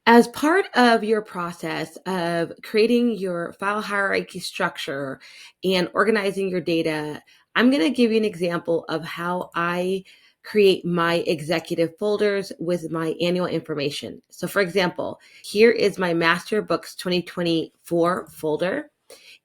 As part of your process of creating your file hierarchy structure and organizing your data, I'm going to give you an example of how I create my executive folders with my annual information. So, for example, here is my Master Books 2024 folder.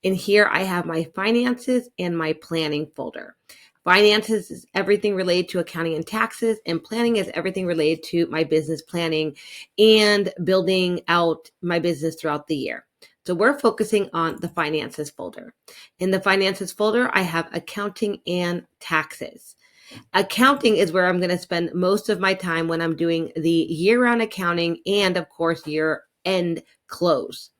And here I have my finances and my planning folder. Finances is everything related to accounting and taxes, and planning is everything related to my business planning and building out my business throughout the year. So we're focusing on the finances folder. In the finances folder, I have accounting and taxes. Accounting is where I'm going to spend most of my time when I'm doing the year-round accounting and, of course, year-end close.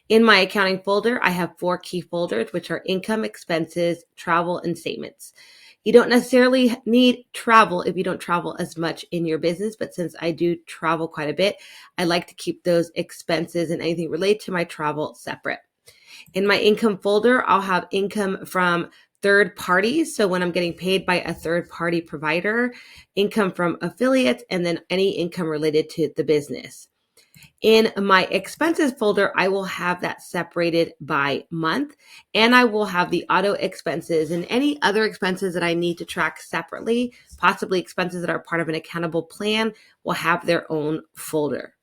In my accounting folder, I have 4 key folders, which are income, expenses, travel, and statements. You don't necessarily need travel if you don't travel as much in your business, but since I do travel quite a bit, I like to keep those expenses and anything related to my travel separate. In my income folder, I'll have income from third parties. So when I'm getting paid by a third party provider, income from affiliates, and then any income related to the business. In my expenses folder, I will have that separated by month, and I will have the auto expenses and any other expenses that I need to track separately, possibly expenses that are part of an accountable plan, will have their own folder.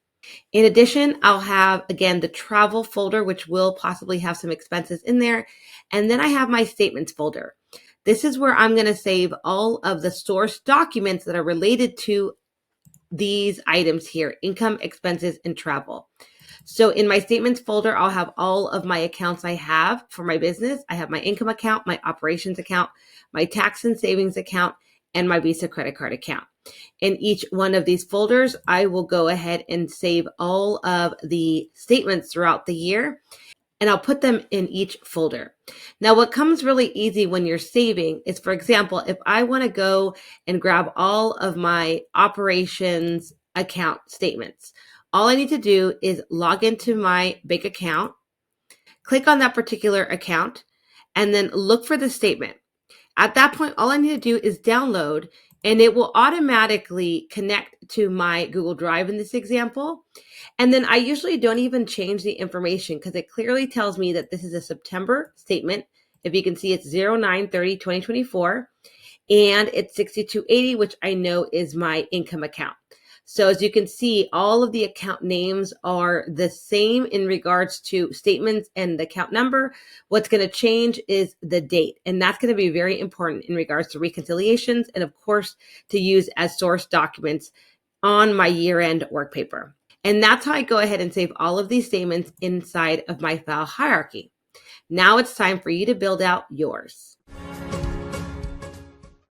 In addition, I'll have, again, the travel folder, which will possibly have some expenses in there. And then I have my statements folder. This is where I'm going to save all of the source documents that are related to these items here: income, expenses, and travel. So in my statements folder, I'll have all of my accounts I have for my business. I have my income account, my operations account, my tax and savings account, and my Visa credit card account. In each one of these folders, I will go ahead and save all of the statements throughout the year, and I'll put them in each folder. Now, what comes really easy when you're saving is, for example, if I want to go and grab all of my operations account statements, all I need to do is log into my bank account, click on that particular account, and then look for the statement. At that point, all I need to do is download, and it will automatically connect to my Google Drive in this example. And then I usually don't even change the information because it clearly tells me that this is a September statement. If you can see, it's 09/30/2024, and it's 6280, which I know is my income account. So as you can see, all of the account names are the same in regards to statements and the account number. What's going to change is the date, and that's going to be very important in regards to reconciliations and, of course, to use as source documents on my year-end work paper. And that's how I go ahead and save all of these statements inside of my file hierarchy. Now it's time for you to build out yours.